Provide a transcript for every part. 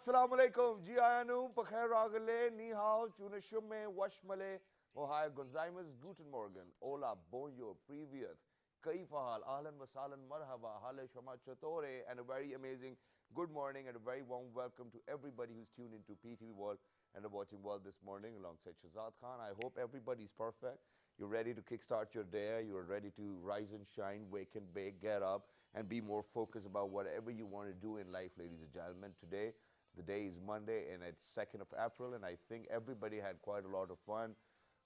Assalamu alaikum, ji ayanu, pakhair ragale, ni hao, chunashume, washmale, ohai gonzaimas, guten morgen, hola, bonjour, privyet, kaifahal, ahlan wasalan, marhaba, hale shama chatore, and a very amazing good morning and a very warm welcome to everybody who's tuned into PTV World and are watching World this morning alongside Shahzad Khan. I hope everybody's perfect. You're ready to kickstart your day. You're ready to rise and shine, wake and bake, get up, and be more focused about whatever you want to do in life, ladies and gentlemen. Today, the day is Monday, and it's 2nd of April, and I think everybody had quite a lot of fun,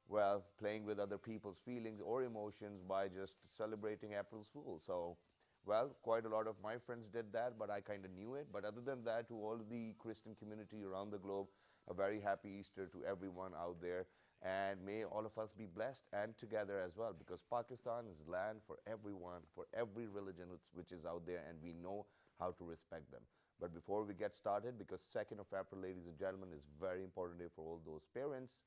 well, playing with other people's feelings or emotions by just celebrating April's Fool. So, well, quite a lot of my friends did that, but I kind of knew it. But other than that, to all the Christian community around the globe, a very happy Easter to everyone out there. And may all of us be blessed and together as well, because Pakistan is land for everyone, for every religion which is out there, and we know how to respect them. But before we get started, because 2nd of April, ladies and gentlemen, is very important day for all those parents,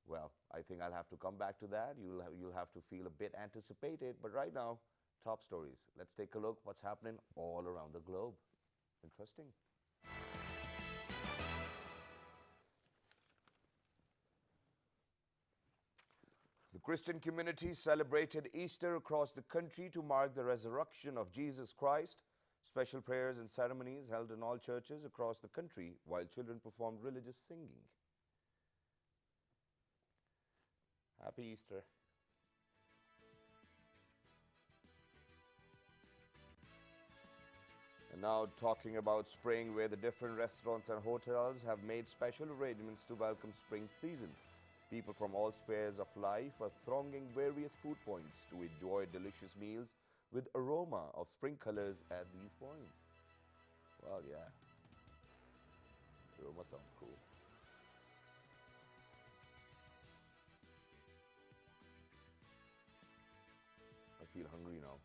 well, I think I'll have to come back to that. You'll have to feel a bit anticipated. But right now, top stories. Let's take a look what's happening all around the globe. Interesting. The Christian community celebrated Easter across the country to mark the resurrection of Jesus Christ. Special prayers and ceremonies held in all churches across the country while children performed religious singing. Happy Easter. And now talking about spring, where the different restaurants and hotels have made special arrangements to welcome spring season. People from all spheres of life are thronging various food points to enjoy delicious meals with aroma of spring colors at these points. Well, yeah. Aroma sounds cool. I feel hungry now.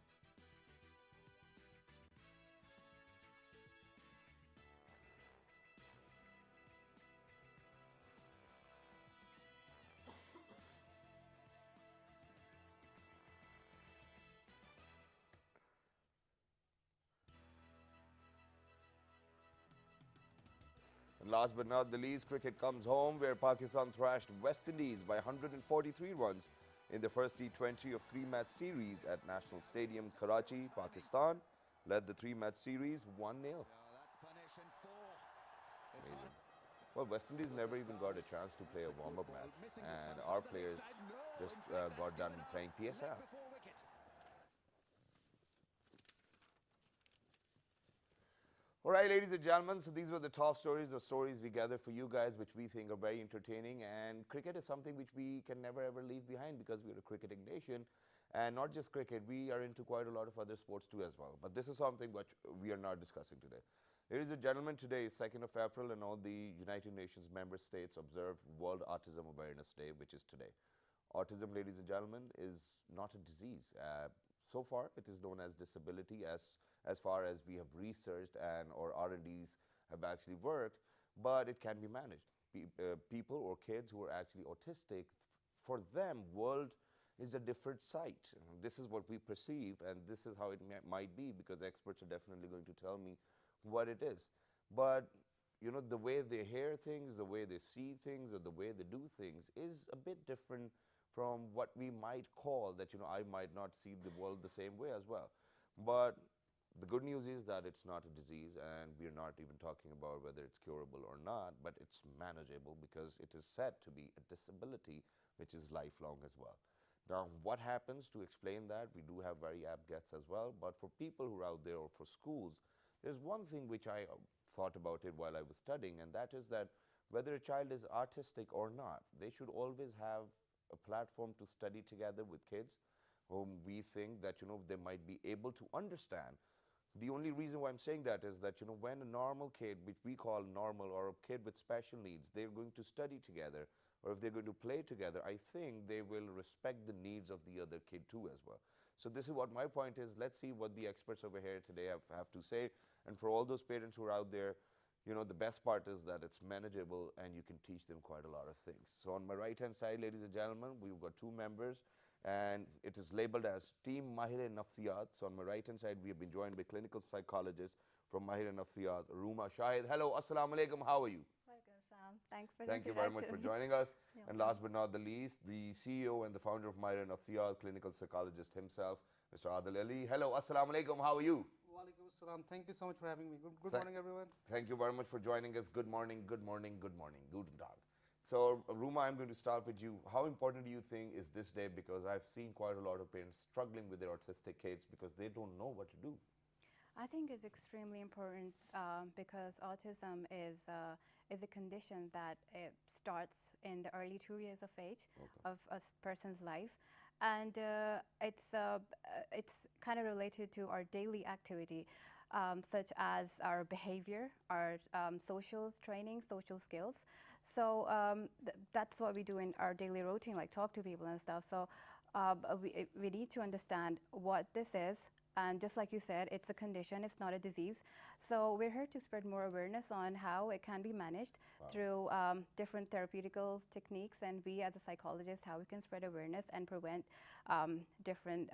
And last but not the least, cricket comes home, where Pakistan thrashed West Indies by 143 runs in the first T20 of three-match series at National Stadium, Karachi. Pakistan led the three-match series 1-0. Amazing. Well, West Indies never even got a chance to play a warm-up match, and our players just got done playing PSL. All right, ladies and gentlemen, so these were the top stories or stories we gathered for you guys, which we think are very entertaining. And cricket is something which we can never ever leave behind, because we're a cricketing nation. And not just cricket, we are into quite a lot of other sports too as well. But this is something which we are not discussing today. Ladies and gentlemen, today is 2nd of April, and all the United Nations member states observe World Autism Awareness Day, which is today. Autism, ladies and gentlemen, is not a disease. So far, it is known as disability as far as we have researched and or R&Ds have actually worked, but it can be managed. People or kids who are actually autistic, for them, world is a different sight. This is what we perceive, and this is how it might be, because experts are definitely going to tell me what it is. But you know, the way they hear things, the way they see things, or the way they do things is a bit different from what we might call that, you know, I might not see the world the same way as well. But the good news is that it's not a disease, and we're not even talking about whether it's curable or not, but it's manageable, because it is said to be a disability which is lifelong as well. Now, what happens to explain that? We do have very apt guests as well, but for people who are out there or for schools, there's one thing which I thought about it while I was studying, and that is that whether a child is artistic or not, they should always have a platform to study together with kids whom we think that, you know, they might be able to understand. The only reason why I'm saying that is that, you know, when a normal kid, which we call normal, or a kid with special needs, they're going to study together, or if they're going to play together, I think they will respect the needs of the other kid too as well. So this is what my point is. Let's see what the experts over here today have to say. And for all those parents who are out there, you know, the best part is that it's manageable and you can teach them quite a lot of things. So on my right-hand side, ladies and gentlemen, we've got two members, and it is labeled as Team Mahir Nafsiyat. So on my right hand side, we have been joined by clinical psychologist from Mahir Nafsiyat, Ruma Shahid. Hello, assalamu alaikum, how are you? Welcome, Sam. Thanks for the Thank you very much for introduction. joining us. You're And welcome. last but not the least, the CEO and the founder of Mahir Nafsiyat, clinical psychologist himself, Mr. Adil Ali. Hello, assalamu alaikum, how are you? Walaikum assalam. Thank you so much for having me. Good Tha- morning, everyone. Thank you very much for joining us. Good morning, good morning, good morning. Guten Tag. So, Ruma, I'm going to start with you. How important do you think is this day? Because I've seen quite a lot of parents struggling with their autistic kids because they don't know what to do. I think it's extremely important because autism is a condition that it starts in the early 2 years of age of a person's life, and it's kind of related to our daily activity, such as our behavior, our social training, social skills. So that's what we do in our daily routine, like talk to people and stuff. So we need to understand what this is. And just like you said, it's a condition, it's not a disease. So we're here to spread more awareness on how it can be managed through different therapeutical techniques, and we as a psychologist, how we can spread awareness and prevent different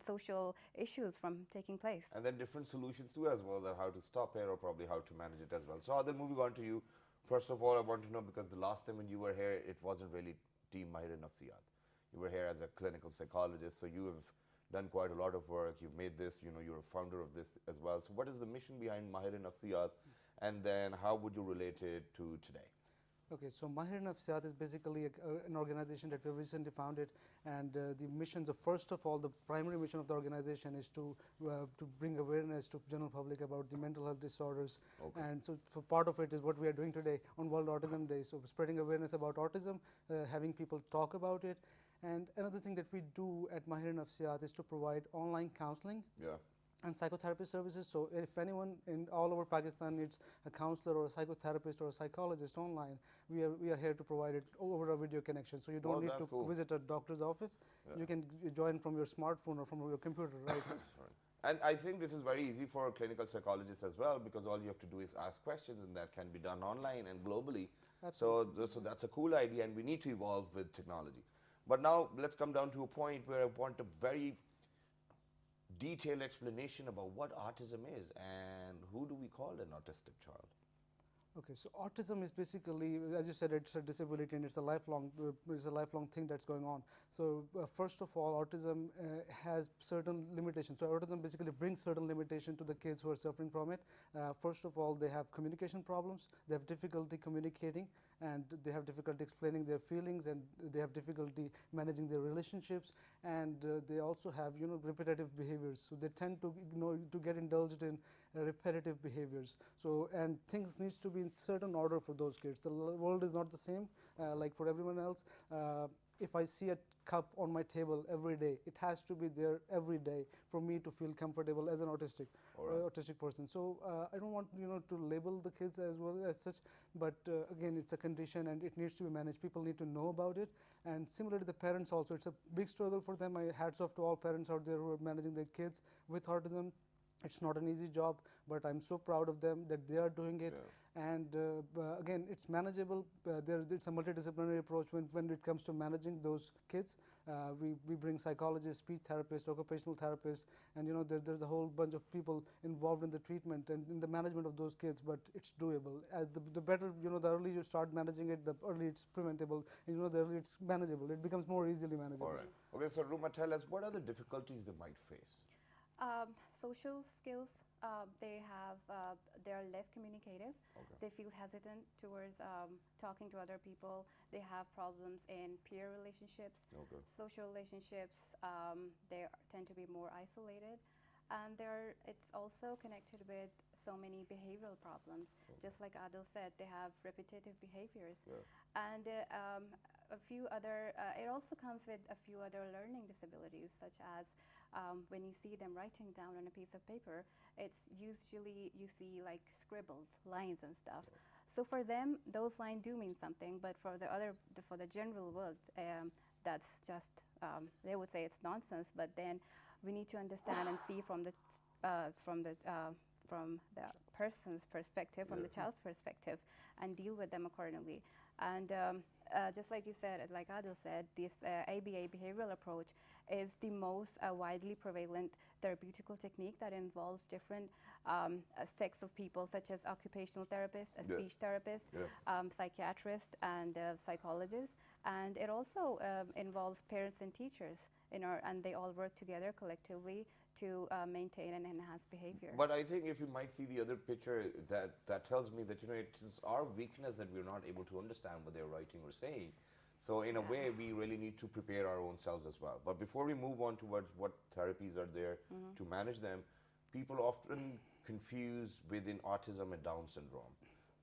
social issues from taking place. And then different solutions too as well, that how to stop it or probably how to manage it as well. So then moving on to you, first of all, I want to know, because the last time when you were here, it wasn't really Team Mahir Nafsiyat. You were here as a clinical psychologist, so you have done quite a lot of work. You've made this, you're a founder of this as well. So what is the mission behind Mahir Nafsiyat, and then how would you relate it to today? Okay, so Mahir Nafsiyat is basically an organization that we recently founded, and the missions of, first of all, the primary mission of the organization is to bring awareness to general public about the mental health disorders. Okay. And so for part of it is what we are doing today on World Autism Day. So spreading awareness about autism, having people talk about it. And another thing that we do at Mahir Nafsiyat is to provide online counseling Yeah. and psychotherapy services. So if anyone in all over Pakistan needs a counselor or a psychotherapist or a psychologist online, we are here to provide it over a video connection. So you don't need that's to cool. visit a doctor's office. Yeah. You can join from your smartphone or from your computer, right? Sorry. And I think this is very easy for clinical psychologists as well, because all you have to do is ask questions, and that can be done online and globally. So that's a cool idea, and we need to evolve with technology. But now let's come down to a point where I want a very detailed explanation about what autism is and who do we call an autistic child. Okay, so autism is basically, as you said, it's a disability and it's a lifelong thing that's going on. So first of all, autism has certain limitations. So autism basically brings certain limitations to the kids who are suffering from it. First of all, they have communication problems. They have difficulty communicating, and they have difficulty explaining their feelings, and they have difficulty managing their relationships, and they also have repetitive behaviors. So they tend to to get indulged in repetitive behaviors. So, and things needs to be in certain order for those kids. The world is not the same like for everyone else. If I see a cup on my table every day, it has to be there every day for me to feel comfortable as an autistic person. So I don't want to label the kids as well as such, but again, it's a condition and it needs to be managed. People need to know about it, and similarly the parents also. It's a big struggle for them. My hats off to all parents out there who are managing their kids with autism. It's not an easy job, but I'm so proud of them that they are doing it. Yeah. And again, it's manageable. It's a multidisciplinary approach when it comes to managing those kids. We bring psychologists, speech therapists, occupational therapists, and there's a whole bunch of people involved in the treatment and in the management of those kids. But it's doable. The better, the early you start managing it, the early it's preventable. And the early it's manageable. It becomes more easily manageable. All right. Okay, so Ruma, tell us, what are the difficulties they might face? Social skills, they are less communicative. Okay. They feel hesitant towards talking to other people. They have problems in peer relationships, Okay. social relationships. They tend to be more isolated, and it's also connected with so many behavioral problems. Okay. Just like Adil said, they have repetitive behaviors. Yeah. And a few other, it also comes with a few other learning disabilities, such as when you see them writing down on a piece of paper, it's usually you see like scribbles, lines and stuff. So for them, those lines do mean something, but for the general world, that's just, they would say it's nonsense. But then we need to understand and see from the person's perspective, from the child's perspective, and deal with them accordingly. And just like you said, like Adil said, this ABA behavioral approach is the most widely prevalent therapeutical technique that involves different sects of people, such as occupational therapists, a speech therapist, psychiatrist, and psychologists. And it also involves parents and teachers, and they all work together collectively to maintain and enhance behavior. But I think if you might see the other picture, that tells me that it's our weakness that we're not able to understand what they're writing or saying. So in a way, we really need to prepare our own selves as well. But before we move on towards what therapies are there to manage them, people often confuse within autism and Down syndrome,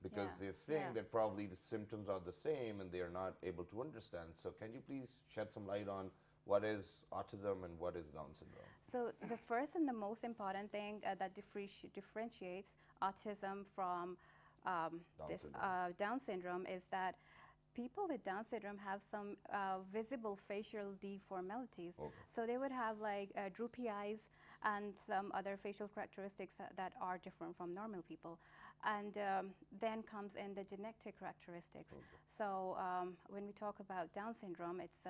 because they think that probably the symptoms are the same and they are not able to understand. So can you please shed some light on what is autism and what is Down syndrome? So the first and the most important thing that differentiates autism from Down syndrome is that people with Down syndrome have some visible facial deformalities. So they would have like droopy eyes and some other facial characteristics that are different from normal people. And then comes in the genetic characteristics. So when we talk about Down syndrome, it's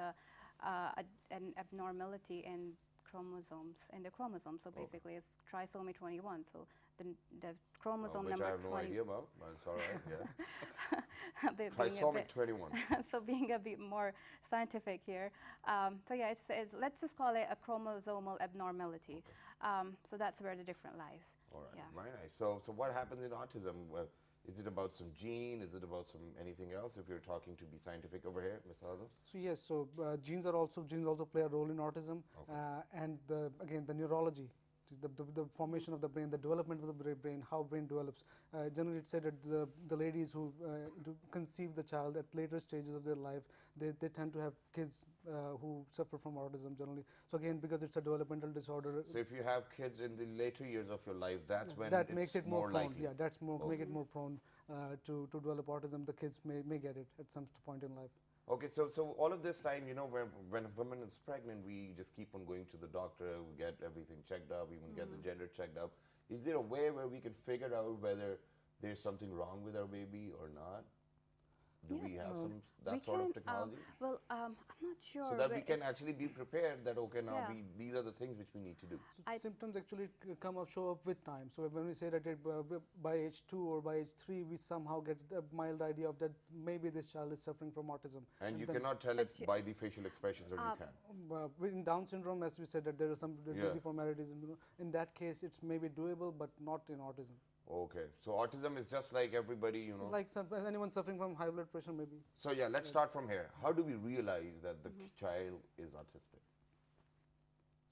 an abnormality in the chromosome. So basically it's trisomy 21. So the chromosome number 20. Which I have no idea about, but it's all right, yeah. Trisomy 21. So being a bit more scientific here. So yeah, let's just call it a chromosomal abnormality. So that's where the difference lies. All right, very nice. So what happens in autism? Is it about some gene? Is it about anything else? If you're talking to be scientific over here, Mr. Adam? So yes, genes also play a role in autism, and again the neurology, the formation of the brain, the development of the brain, how brain develops. Generally, it's said that the ladies who conceive the child at later stages of their life, they tend to have kids who suffer from autism generally. So again, because it's a developmental disorder. So if you have kids in the later years of your life, that's when that it's makes it more prone. likely. Yeah, that's make it more prone to develop autism. The kids may get it at some point in life. Okay, so all of this time, when a woman is pregnant, we just keep on going to the doctor, we get everything checked up, even get the gender checked up. Is there a way where we can figure out whether there's something wrong with our baby or not? Do we have that sort of technology? Well, I'm not sure. So that we can actually be prepared that, okay, now these are the things which we need to do. So symptoms actually show up with time. So when we say that by age 2 or by age 3, we somehow get a mild idea of that maybe this child is suffering from autism. And you cannot tell it by the facial expressions, or you can? In Down syndrome, as we said, that there are some deformalities. In that case, it's maybe doable, but not in autism. Okay, so autism is just like everybody, Like anyone suffering from high blood pressure, maybe. So yeah, let's start from here. How do we realize that the child is autistic?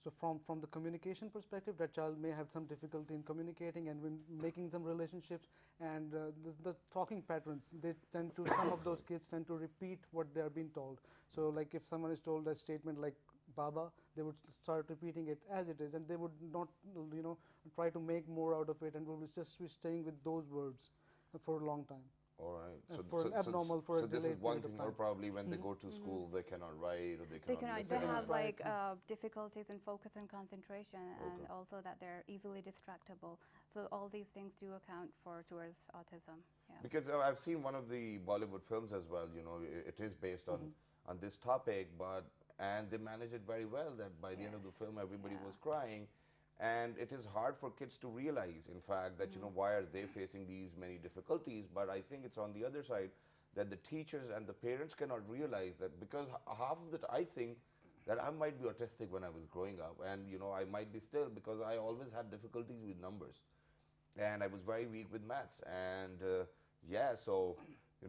So from the communication perspective, that child may have some difficulty in communicating and when making some relationships, and the talking patterns, some of those kids tend to repeat what they are being told. So like if someone is told a statement like Baba, they would start repeating it as it is, and they would not try to make more out of it, and will just be staying with those words for a long time. All right. So this is one thing, or probably when they go to school, they cannot write, or they cannot listen. They have like difficulties in focus and concentration, and also that they're easily distractible. So all these things do account towards autism. Yeah. Because I've seen one of the Bollywood films as well. It is based on this topic, and they managed it very well. That by the end of the film, everybody was crying. And it is hard for kids to realize, in fact, that, why are they facing these many difficulties? But I think it's on the other side that the teachers and the parents cannot realize that, because half of it, I think that I might be autistic when I was growing up. And, I might be still, because I always had difficulties with numbers. And I was very weak with maths. And so,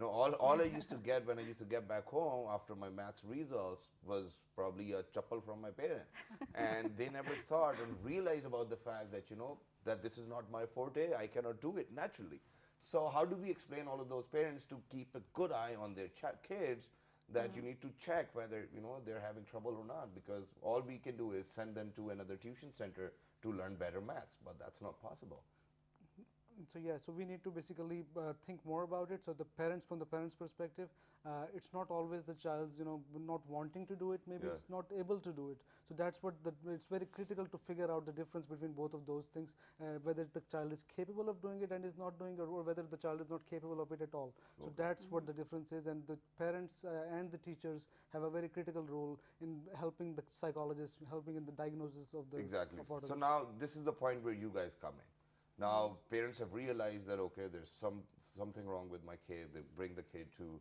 all I used to get when I used to get back home after my maths results was probably a chappal from my parent. And they never thought and realized about the fact that, that this is not my forte, I cannot do it naturally. So how do we explain all of those parents to keep a good eye on their kids, that you need to check whether, they're having trouble or not, because all we can do is send them to another tuition center to learn better maths, but that's not possible. So yeah, so we need to basically think more about it. So the parents, from the parents' perspective, it's not always the child's, not wanting to do it. Maybe Yeah. it's not able to do it. So that's what it's very critical to figure out the difference between both of those things, whether the child is capable of doing it and is not doing it, or whether the child is not capable of it at all. So Okay. that's what the difference is, and the parents and the teachers have a very critical role in helping the psychologist, helping in the diagnosis of the Exactly. of autism. So now this is the point where you guys come in. Now parents have realized that okay, there's something wrong with my kid. They bring the kid to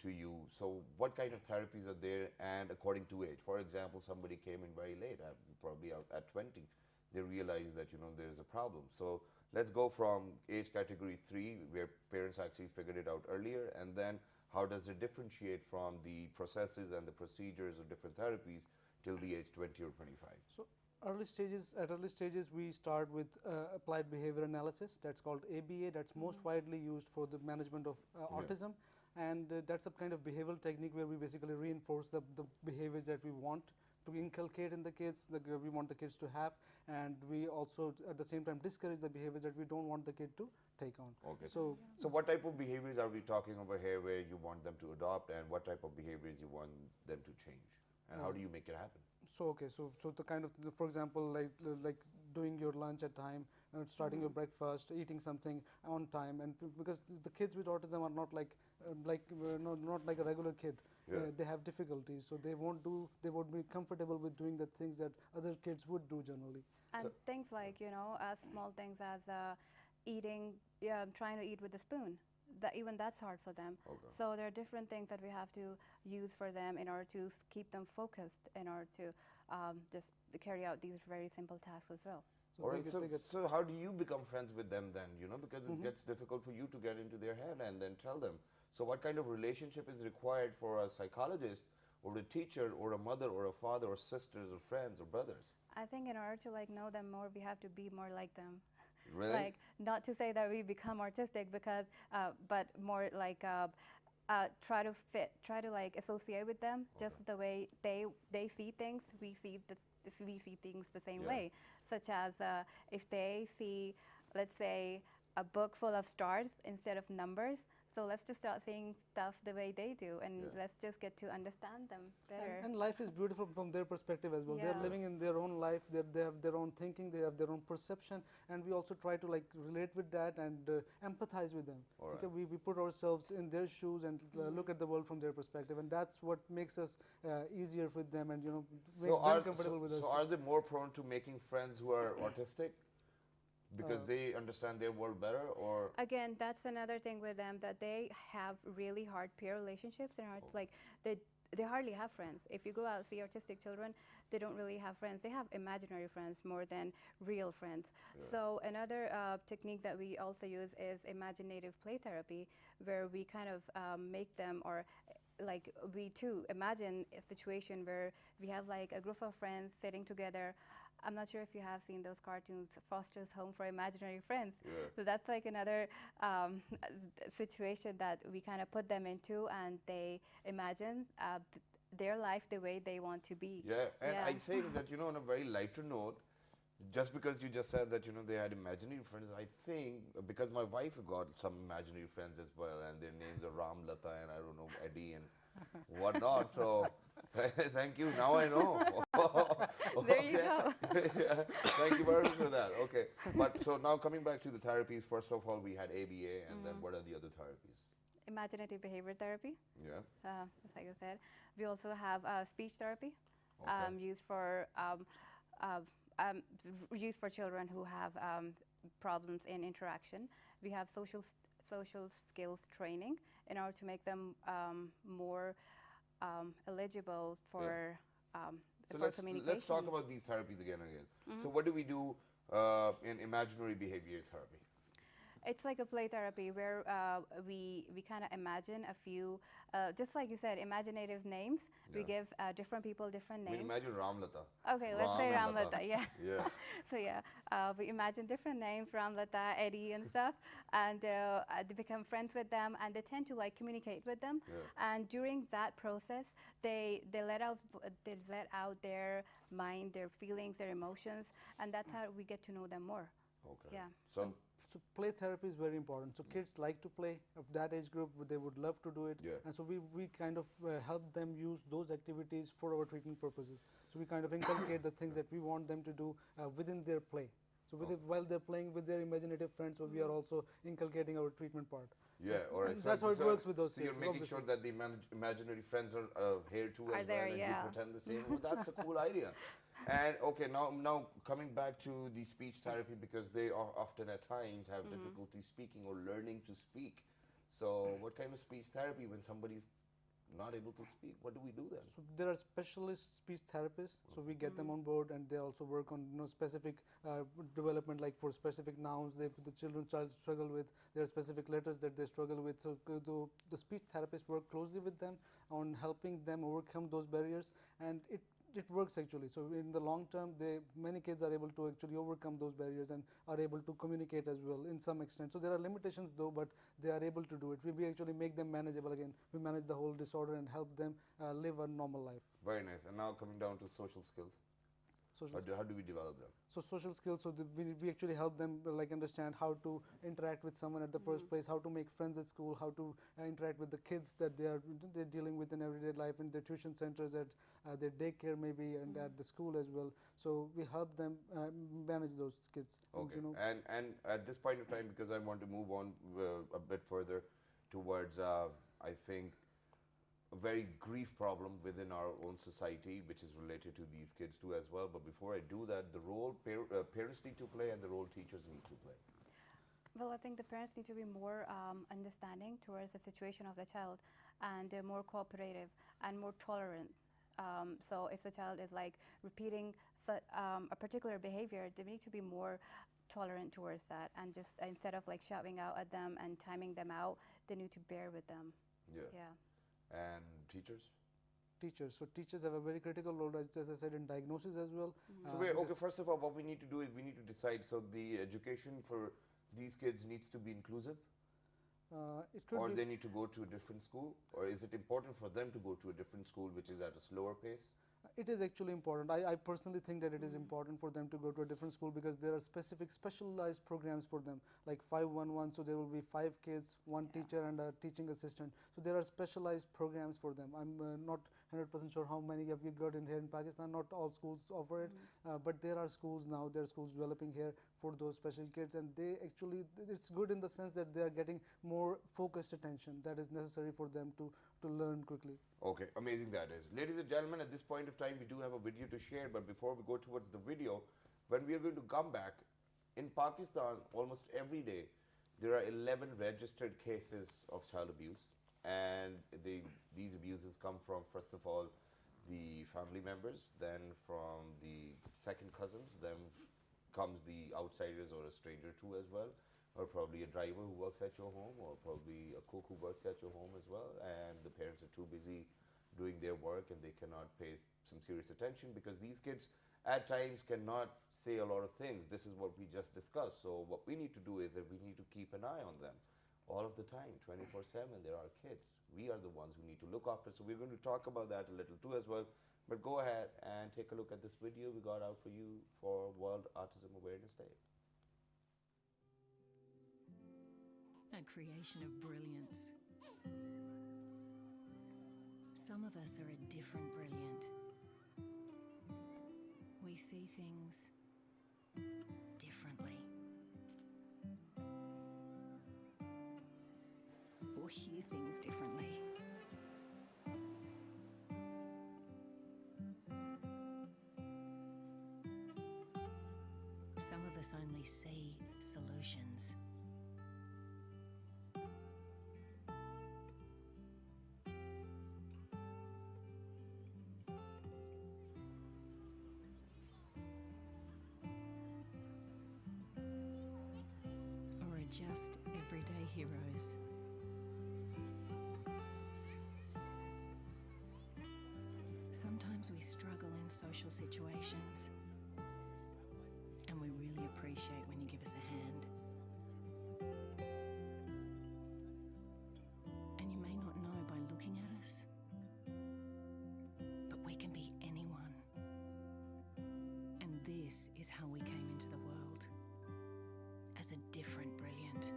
you. So what kind of therapies are there, and according to age? For example, somebody came in very late, probably out at 20. They realize that there's a problem. So let's go from age category 3, where parents actually figured it out earlier, and then how does it differentiate from the processes and the procedures of different therapies till the age 20 or 25? So at early stages, we start with applied behavior analysis. That's called ABA. That's most widely used for the management of autism. And that's a kind of behavioral technique where we basically reinforce the behaviors that we want to inculcate in the kids, that we want the kids to have. And we also, at the same time, discourage the behaviors that we don't want the kid to take on. Okay. So So what type of behaviors are we talking over here where you want them to adopt, and what type of behaviors you want them to change? And how do you make it happen? So okay, so the kind of for example, like doing your lunch at time, starting your breakfast, eating something on time, and because the kids with autism are not not like a regular kid. Yeah. They have difficulties, so they won't be comfortable with doing the things that other kids would do generally. And things like, as small things as eating, trying to eat with a spoon. Even that's hard for them. Okay. So there are different things that we have to use for them in order to keep them focused, in order to just carry out these very simple tasks as well. So All they right. get- So, they get- so how do you become friends with them then? Because it gets difficult for you to get into their head and then tell them. So what kind of relationship is required for a psychologist or a teacher or a mother or a father or sisters or friends or brothers? I think in order to know them more, we have to be more like them. Really? Like, not to say that we become artistic, because but more like try to associate with them just the way they see things. We see things the same Yeah. way, such as if they see, let's say, a book full of stars instead of numbers. So let's just start seeing stuff the way they do, and Yeah. let's just get to understand them better. And life is beautiful from their perspective as well. They're Yeah. living in their own life. They have their own thinking. They have their own perception, and we also try to relate with that and empathize with them. All Okay, right. we put ourselves in their shoes and look at the world from their perspective, and that's what makes us easier with them, and makes them comfortable with us. So are they more prone to making friends who are autistic because they understand their world better, or Again, that's another thing with them, that they have really hard peer relationships, and it's like they hardly have friends. If you go out and see autistic children, they don't really have friends. They have imaginary friends more than real friends. So another technique that we also use is imaginative play therapy, where we kind of make them, or like we too imagine a situation where we have like a group of friends sitting together. I'm not sure if you have seen those cartoons, Foster's Home for Imaginary Friends. Yeah. So that's like another situation that we kind of put them into, and they imagine their life the way they want to be. yeah? And Yeah. I think that on a very lighter note, just because you just said that they had imaginary friends, I think because my wife got some imaginary friends as well, and their names are Ram, Lata, and I don't know, Eddie and whatnot. So thank you. Now I know. There you go. Yeah, thank you very much for that. Okay, but so now coming back to the therapies, first of all, we had ABA, and then what are the other therapies? Imaginative behavior therapy, Yeah. just like I said. We also have speech therapy, Okay. used for children who have problems in interaction. We have social skills training in order to make them more eligible for So for communication. let's talk about these therapies again. So what do we do in imaginary behavior therapy? It's like a play therapy where we kind of imagine a few, just like you said, imaginative names. We Yeah. give different people different I mean, names. imagine Ramlata. Okay, let's say Ram and Lata. Ramlata, yeah. Yeah. So yeah, we imagine different names, Ramlata, Eddie, and stuff, and they become friends with them, and they tend to communicate with them. Yeah. And during that process, they let out their mind, their feelings, their emotions, and that's how we get to know them more. Okay. Yeah. So So play therapy is very important. So kids like to play. Of that age group, they would love to do it. Yeah. And so we kind of help them use those activities for our treatment purposes. So we kind of inculcate the things that we want them to do within their play. So while they're playing with their imaginative friends, so we are also inculcating our treatment part. Yeah, all right. And that's how it works with those So kids. you're making sure that the imaginary friends are here too as well, and you pretend the same. Well, that's a cool idea. And okay, now coming back to the speech therapy, because they are often at times have difficulty speaking or learning to speak. So what kind of speech therapy when somebody's not able to speak? What do we do then? So there are specialist speech therapists. So we get them on board, and they also work on specific development, like for specific nouns the child struggle with. There are specific letters that they struggle with. So the speech therapists work closely with them on helping them overcome those barriers, and it works actually. So in the long term, many kids are able to actually overcome those barriers and are able to communicate as well in some extent. So there are limitations though, but they are able to do it. We actually make them manageable again. We manage the whole disorder and help them live a normal life. Very nice. And now coming down to social skills. How do we develop them? So social skills, so we actually help them like understand how to interact with someone at the first place, how to make friends at school, how to interact with the kids that they're dealing with in everyday life, in their tuition centers, at their daycare maybe, and at the school as well. So we help them manage those kids. Okay. And at this point of time, because I want to move on a bit further towards, I think, a very grief problem within our own society, which is related to these kids too as well. But before I do that, the role parents need to play and the role teachers need to play. Well, I think the parents need to be more understanding towards the situation of the child, and they're more cooperative and more tolerant. So if the child is like repeating a particular behavior, they need to be more tolerant towards that, and just instead of like shouting out at them and timing them out, they need to bear with them. Yeah. And teachers? Teachers. So teachers have a very critical role, as I said, in diagnosis as well. So first of all, what we need to do is we need to decide, so the education for these kids needs to be inclusive? Or they need to go to a different school? Or is it important for them to go to a different school which is at a slower pace? It is actually important. I personally think that it is important for them to go to a different school, because there are specialized programs for them, like 511. So there will be 5 kids, 1 teacher and a teaching assistant. So there are specialized programs for them. I'm not 100% sure how many have you got in here in Pakistan. Not all schools offer it, but there are schools now. There are schools developing here for those special kids, and they actually, it's good in the sense that they are getting more focused attention that is necessary for them to learn quickly. Okay, amazing that is. Ladies and gentlemen, at this point of time, we do have a video to share, but before we go towards the video, when we are going to come back, in Pakistan, almost every day, there are 11 registered cases of child abuse, and these abuses come from, first of all, the family members, then from the second cousins, then comes the outsiders or a stranger too as well, or probably a driver who works at your home, or probably a cook who works at your home as well, and the parents are too busy doing their work and they cannot pay some serious attention, because these kids at times cannot say a lot of things. This is what we just discussed. So what we need to do is that we need to keep an eye on them all of the time, 24/7. There are kids. We are the ones who need to look after. So we're going to talk about that a little too as well. But go ahead and take a look at this video we got out for you for World Autism Awareness Day. A creation of brilliance. Some of us are a different brilliant. We see things differently. Or hear things differently. Some of us only see solutions. Just everyday heroes. Sometimes we struggle in social situations, and we really appreciate when you give us a hand. And you may not know by looking at us, but we can be anyone. And this is how we came into the world, as us a different brilliant.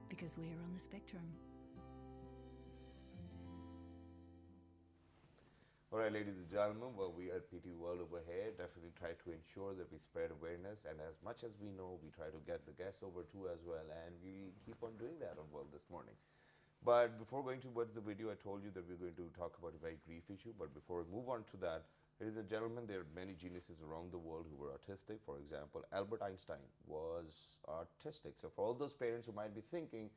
Because we're on the spectrum. All right, ladies and gentlemen, well, we at PT World over here definitely try to ensure that we spread awareness, and as much as we know, we try to get the guests over too as well, and we keep on doing that on World this morning. But before going towards the video, I told you that we're going to talk about a very brief issue, but before we move on to that, ladies and gentlemen, there are many geniuses around the world who were autistic. For example, Albert Einstein was autistic. So for all those parents who might be thinking,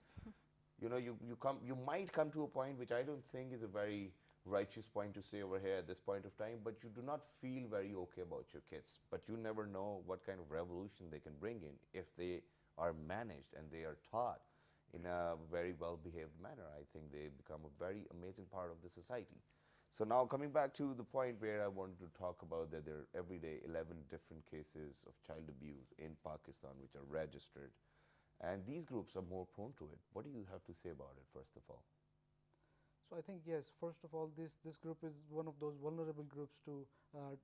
you know, you might come to a point which I don't think is a very righteous point to say over here at this point of time, but you do not feel very okay about your kids. But you never know what kind of revolution they can bring in if they are managed and they are taught in a very well-behaved manner. I think they become a very amazing part of the society. So now coming back to the point where I wanted to talk about that there are every day 11 different cases of child abuse in Pakistan which are registered. And these groups are more prone to it. What do you have to say about it, first of all? So I think yes. First of all, this group is one of those vulnerable groups to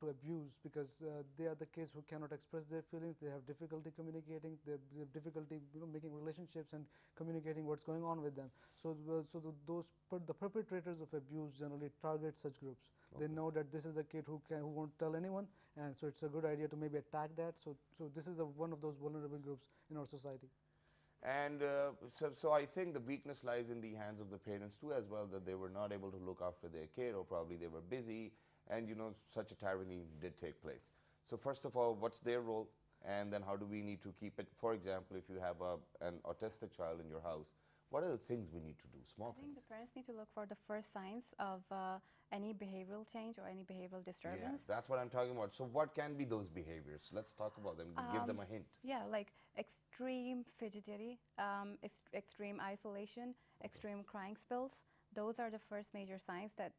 abuse, because they are the kids who cannot express their feelings. They have difficulty communicating. They have difficulty making relationships and communicating what's going on with them. So the perpetrators of abuse generally target such groups. Okay. They know that this is a kid who won't tell anyone, and so it's a good idea to maybe attack that. So this is one of those vulnerable groups in our society. And so I think the weakness lies in the hands of the parents too as well, that they were not able to look after their kid, or probably they were busy, and you know, such a tyranny did take place. So first of all, what's their role, and then how do we need to keep it? For example, if you have an autistic child in your house, what are the things we need to do, small things? I think the parents need to look for the first signs of any behavioral change or any behavioral disturbance. Yes, that's what I'm talking about. So what can be those behaviors? Let's talk about them, give them a hint. Yeah, like extreme fidgety, extreme isolation, extreme crying spells. Those are the first major signs that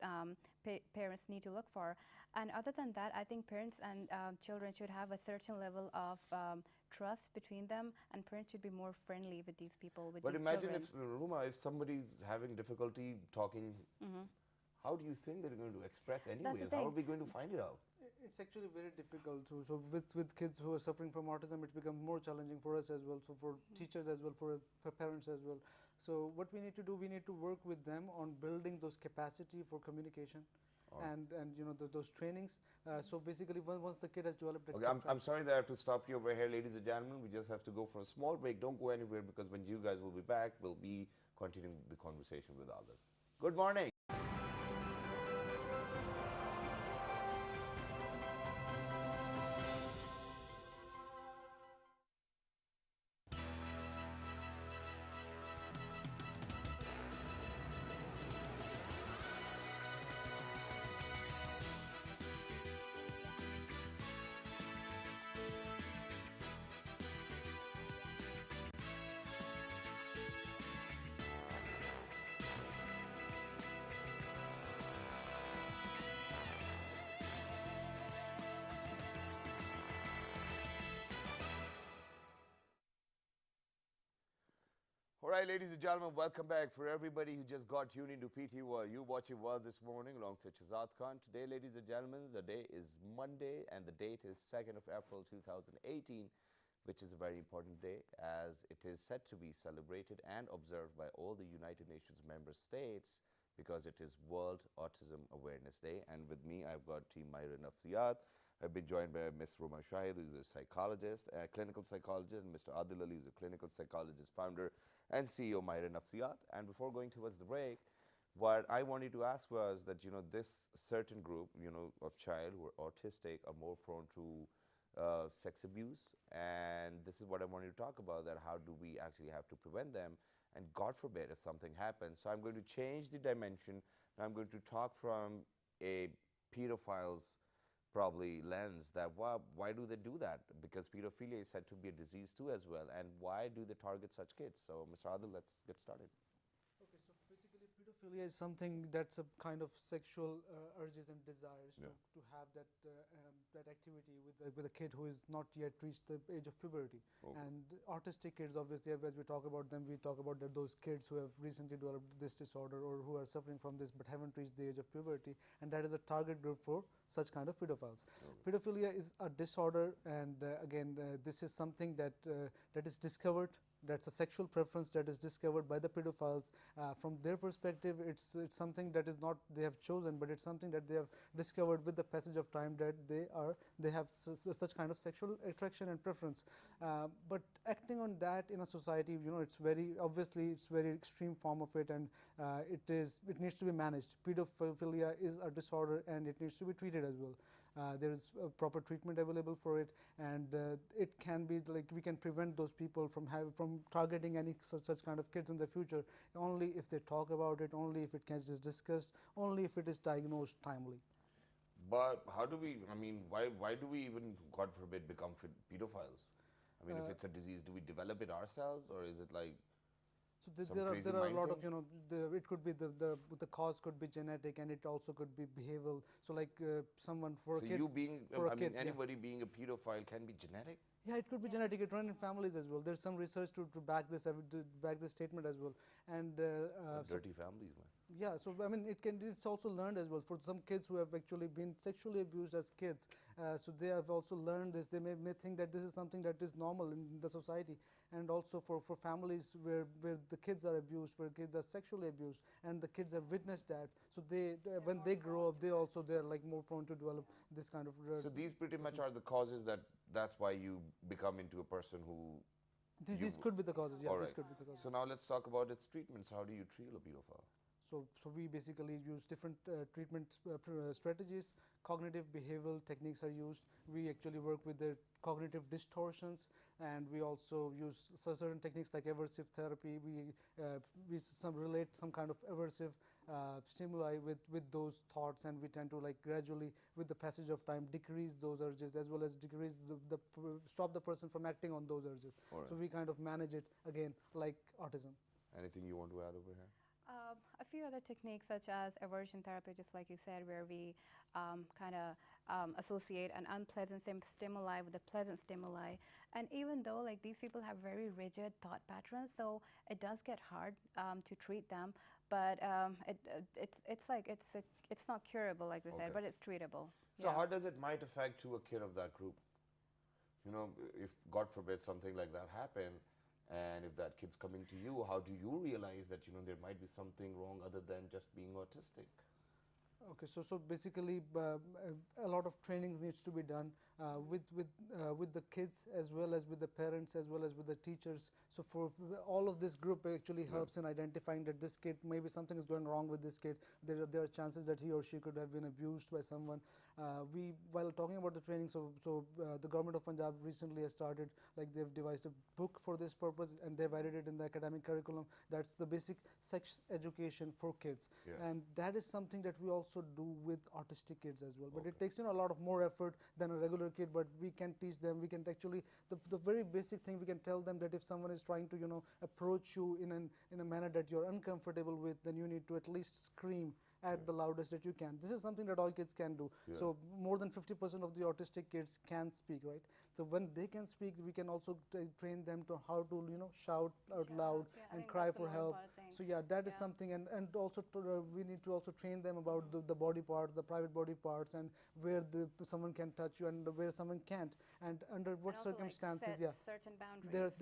parents need to look for. And other than that, I think parents and children should have a certain level of trust between them, and parents should be more friendly with these people, with but these imagine children. if, Ruma, if somebody's having difficulty talking, how do you think they're going to express anyways? How are we going to find it out? It's actually very difficult to. So with kids who are suffering from autism, it's become more challenging for us as well. So for teachers as well, for parents as well. So what we need to do, we need to work with them on building those capacity for communication. And you know those trainings. So basically, once the kid has developed a okay, I'm sorry that I have to stop you over here, ladies and gentlemen. We just have to go for a small break. Don't go anywhere, because when you guys will be back, we'll be continuing the conversation with others. Good morning. All right, ladies and gentlemen, welcome back. For everybody who just got tuned into PT World, you're watching World this morning alongside Shazad Khan. Today, ladies and gentlemen, the day is Monday, and the date is 2nd of April 2018, which is a very important day, as it is set to be celebrated and observed by all the United Nations member states, because it is World Autism Awareness Day. And with me, I've got Team Myra Nafsiyat. I've been joined by Ms. Roma Shahid, who's a psychologist, a clinical psychologist, and Mr. Adil Ali, who's a clinical psychologist, founder and CEO of Myra Nafsiyat. And before going towards the break, what I wanted to ask was that, you know, this certain group, you know, of child who are autistic are more prone to sex abuse. And this is what I wanted to talk about, that how do we actually have to prevent them? And God forbid if something happens. So I'm going to change the dimension. I'm going to talk from a pedophile's probably lens, that why do they do that? Because pedophilia is said to be a disease too as well, and why do they target such kids? So Mr. Adil, let's get started. Okay, so basically Pedophilia is something that's a kind of sexual urges and desires Yeah. to have that activity with a kid who is not yet reached the age of puberty. Okay. And autistic kids, obviously, as we talk about them, we talk about those kids who have recently developed this disorder or who are suffering from this but haven't reached the age of puberty, and that is a target group for such kind of pedophiles. Pedophilia is a disorder, and again, this is something that is discovered. That's a sexual preference that is discovered by the pedophiles. From their perspective, it's something that is not they have chosen, but it's something that they have discovered with the passage of time, that they have such kind of sexual attraction and preference. But acting on that in a society, it's very obviously it's very extreme form of it, and it needs to be managed. Pedophilia is a disorder, and it needs to be treated as well. There is proper treatment available for it, and it can be like we can prevent those people from targeting any such kind of kids in the future only if they talk about it, only if it can just discussed, only if it is diagnosed timely. But how do we, I mean, why do we even, God forbid, become pedophiles? I mean, if it's a disease, do we develop it ourselves, or is it like So some there crazy are a mind lot of thing? it could be the cause could be genetic, and it also could be behavioral. So like someone for So a kid, you being, for a I mean, kid, yeah. anybody being a pedophile can be genetic? Yeah, it could be genetic. It run in families as well. There's some research to back this statement as well. And so Dirty families, man. yeah, so I mean, it's also learned as well for some kids who have actually been sexually abused as kids. So they have also learned this. They may think that this is something that is normal in the society, and also for families where the kids are abused, where kids are sexually abused, and the kids have witnessed that. So they when they grow up, they're like more prone to develop this kind of. So these pretty much are the causes that's why you become into a person who. These could be the causes. Yeah, All this right. could be the causes. So now let's talk about its treatments. How do you treat a pedophile? So we basically use different treatment strategies. Cognitive behavioral techniques are used. We actually work with the cognitive distortions, and we also use certain techniques like aversive therapy. We relate some kind of aversive stimuli with those thoughts, and we tend to like gradually, with the passage of time, decrease those urges as well as decrease stop the person from acting on those urges. All right. So we kind of manage it again like autism. Anything you want to add over here? A few other techniques such as aversion therapy, just like you said, where we kind of associate an unpleasant stimuli with a pleasant stimuli. And even though like these people have very rigid thought patterns, so it does get hard to treat them. But it's not curable, like we Okay. said, but it's treatable. So how does it might affect to a kid of that group? You know, if God forbid something like that happen, and if that kid's coming to you, how do you realize that there might be something wrong other than just being autistic? Okay, so basically, a lot of trainings needs to be done with the kids as well as with the parents as well as with the teachers. So for all of this group actually helps in identifying that this kid, maybe something is going wrong with this kid. There are chances that he or she could have been abused by someone. While talking about the training, the government of Punjab recently has started, like they've devised a book for this purpose, and they've added it in the academic curriculum. That's the basic sex education for kids, and that is something that we also do with autistic kids as well. But it takes a lot of more effort than a regular kid. But we can teach them. We can actually the very basic thing we can tell them that if someone is trying to approach you in a manner that you're uncomfortable with, then you need to at least scream at the loudest that you can. This is something that all kids can do. So more than 50% of the autistic kids can speak, right? So when they can speak, we can also train them to how to shout out loud and cry for help. So yeah, that is something, and also we need to also train them about the body parts, the private body parts, and where someone can touch you and where someone can't, and under what And also, circumstances. like, set certain boundaries.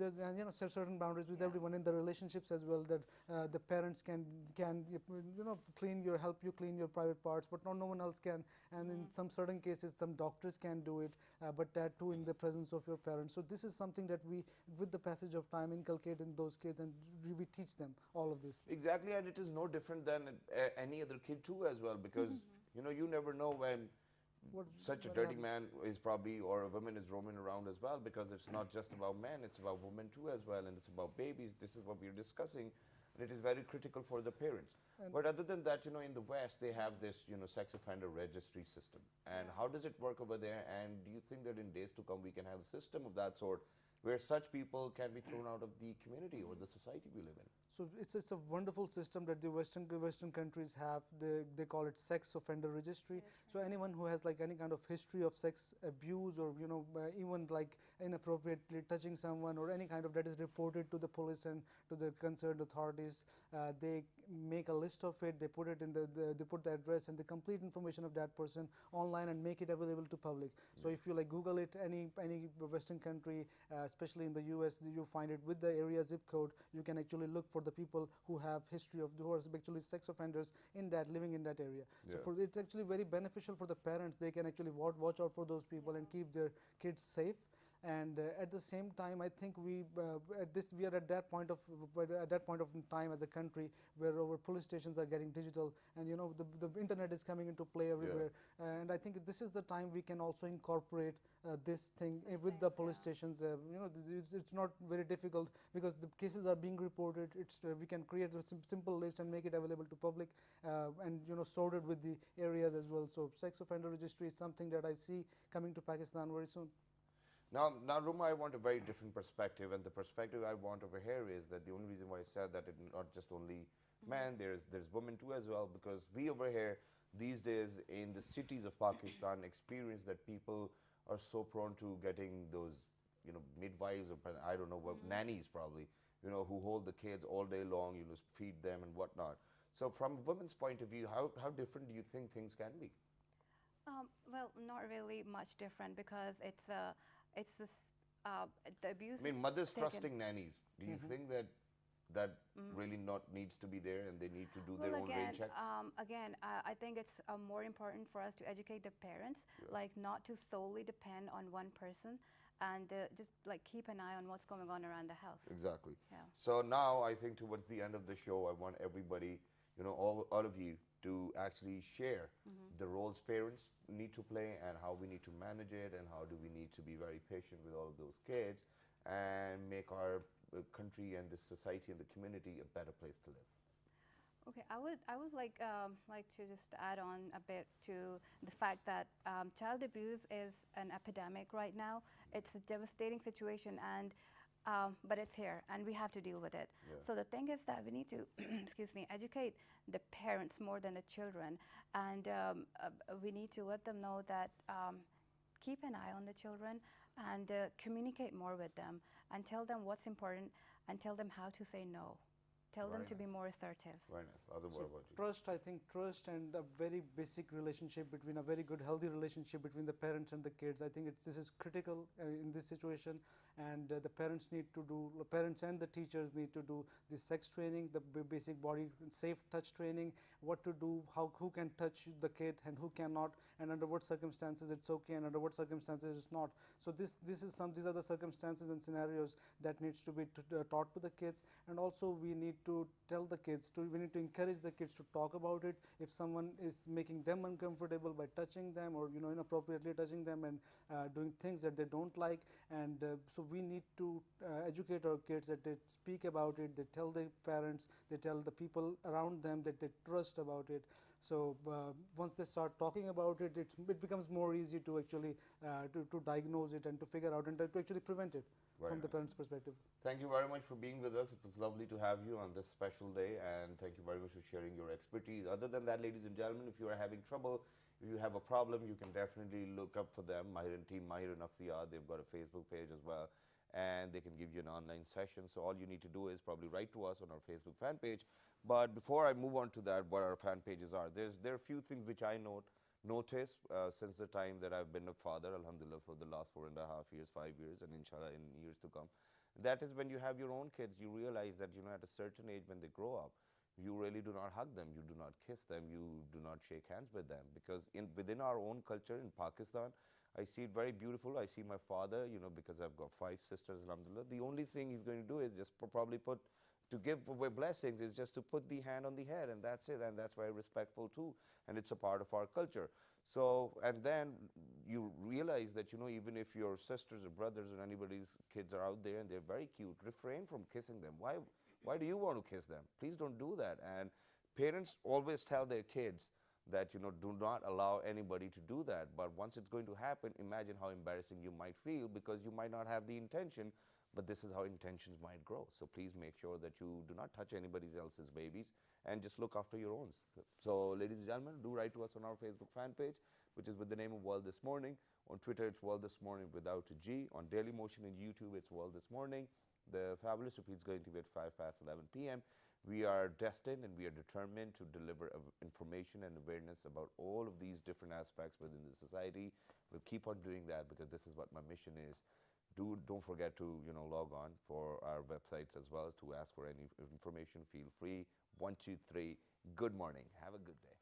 There's certain boundaries with everyone in the relationships as well, that the parents can help you clean your private parts, but no one else can. And in some certain cases, some doctors can do it, but that too in the presence of your parents. So this is something that we, with the passage of time, inculcate in those kids, and we teach them all of this. Exactly, and it is no different than any other kid too as well, because you never know when such a dirty man is probably, or a woman is roaming around as well, because it's not just about men, it's about women too as well, and it's about babies. This is what we're discussing, and it is very critical for the parents. But other than that, in the West, they have this, sex offender registry system. And how does it work over there? And do you think that in days to come, we can have a system of that sort where such people can be thrown out of the community or the society we live in. So it's a wonderful system that the Western countries have. They call it sex offender registry. So anyone who has like any kind of history of sex abuse, or even like inappropriately touching someone, or any kind of that is reported to the police and to the concerned authorities, they make a list of it. They put it in they put the address and the complete information of that person online and make it available to public. So if you like Google it, any Western country, especially in the US, you find it with the area zip code. You can actually look for the people who have history of who are actually sex offenders in that living in that area. So it's actually very beneficial for the parents. They can actually watch out for those people and keep their kids safe. And at the same time, I think we are at that point of time as a country where our police stations are getting digital, and the internet is coming into play everywhere. And I think this is the time we can also incorporate this thing with the police stations. It's not very difficult because the cases are being reported. We can create a simple list and make it available to public, and sorted with the areas as well. So sex offender registry is something that I see coming to Pakistan very soon. Now, Ruma, I want a very different perspective, and the perspective I want over here is that the only reason why I said that it's not just only men, there's women too as well, because we over here these days in the cities of Pakistan experience that people are so prone to getting those, midwives or I don't know what, nannies probably, who hold the kids all day long, feed them and whatnot. So from a woman's point of view, how different do you think things can be? Well, not really much different, because it's just the abuse. I mean, mothers taken. trusting nannies. Do you think that really not needs to be there, and they need to do their own rain checks? Again, I think it's more important for us to educate the parents, like not to solely depend on one person, and just like keep an eye on what's going on around the house. Exactly. Yeah. So now I think towards the end of the show, I want everybody, all of you, to actually share the roles parents need to play and how we need to manage it, and how do we need to be very patient with all of those kids and make our country and the society and the community a better place to live. Okay, I would like to just add on a bit to the fact that child abuse is an epidemic right now. It's a devastating situation, and but it's here, and we have to deal with it. So the thing is that we need to, excuse me, educate the parents more than the children, and we need to let them know that keep an eye on the children, and communicate more with them, and tell them what's important, and tell them how to say no. Tell them to be more assertive. Very nice. Other So what about you? trust, I think trust and a very basic relationship between a very good, healthy relationship between the parents and the kids. I think this is critical in this situation, and the parents and the teachers need to do the sex training, the basic body safe touch training, what to do, who can touch the kid and who cannot, and under what circumstances it's okay and under what circumstances it's not. So these are the circumstances and scenarios that needs to be taught to the kids, and also we need to tell the kids we need to encourage the kids to talk about it. If someone is making them uncomfortable by touching them, or inappropriately touching them and doing things that they don't like, and so we need to educate our kids that they speak about it, they tell their parents, they tell the people around them that they trust about it. So once they start talking about it, it becomes more easy to actually to diagnose it and to figure out and to actually prevent it from the parents' perspective. Thank you very much for being with us. It was lovely to have you on this special day, and thank you very much for sharing your expertise. Other than that, ladies and gentlemen, if you are having trouble, if you have a problem, you can definitely look up for them, Mahir and Team Mahir and Nafsiyat. They've got a Facebook page as well, and they can give you an online session. So all you need to do is probably write to us on our Facebook fan page. But before I move on to that, what our fan pages are, there are a few things which I noticed since the time that I've been a father, alhamdulillah, for the last 4.5 years, 5 years, and inshallah in years to come. That is when you have your own kids, you realize that at a certain age when they grow up, you really do not hug them, you do not kiss them, you do not shake hands with them, because within our own culture in Pakistan, I see it very beautiful. I see my father, because I've got 5 sisters, alhamdulillah, the only thing he's going to do is just probably to give away blessings is just to put the hand on the head, and that's it, and that's very respectful too, and it's a part of our culture. So, and then you realize that, even if your sisters or brothers or anybody's kids are out there and they're very cute, refrain from kissing them. Why do you want to kiss them? Please don't do that. And parents always tell their kids that, do not allow anybody to do that. But once it's going to happen, imagine how embarrassing you might feel, because you might not have the intention, but this is how intentions might grow. So please make sure that you do not touch anybody else's babies, and just look after your own. So ladies and gentlemen, do write to us on our Facebook fan page, which is with the name of World This Morning. On Twitter, it's World This Morning without a G. On Daily Motion and YouTube, it's World This Morning. The fabulous repeat is going to be at 11 p.m. We are destined and we are determined to deliver information and awareness about all of these different aspects within the society. We'll keep on doing that, because this is what my mission is. Don't forget to log on for our websites as well to ask for any information. Feel free. 1, 2, 3. Good morning. Have a good day.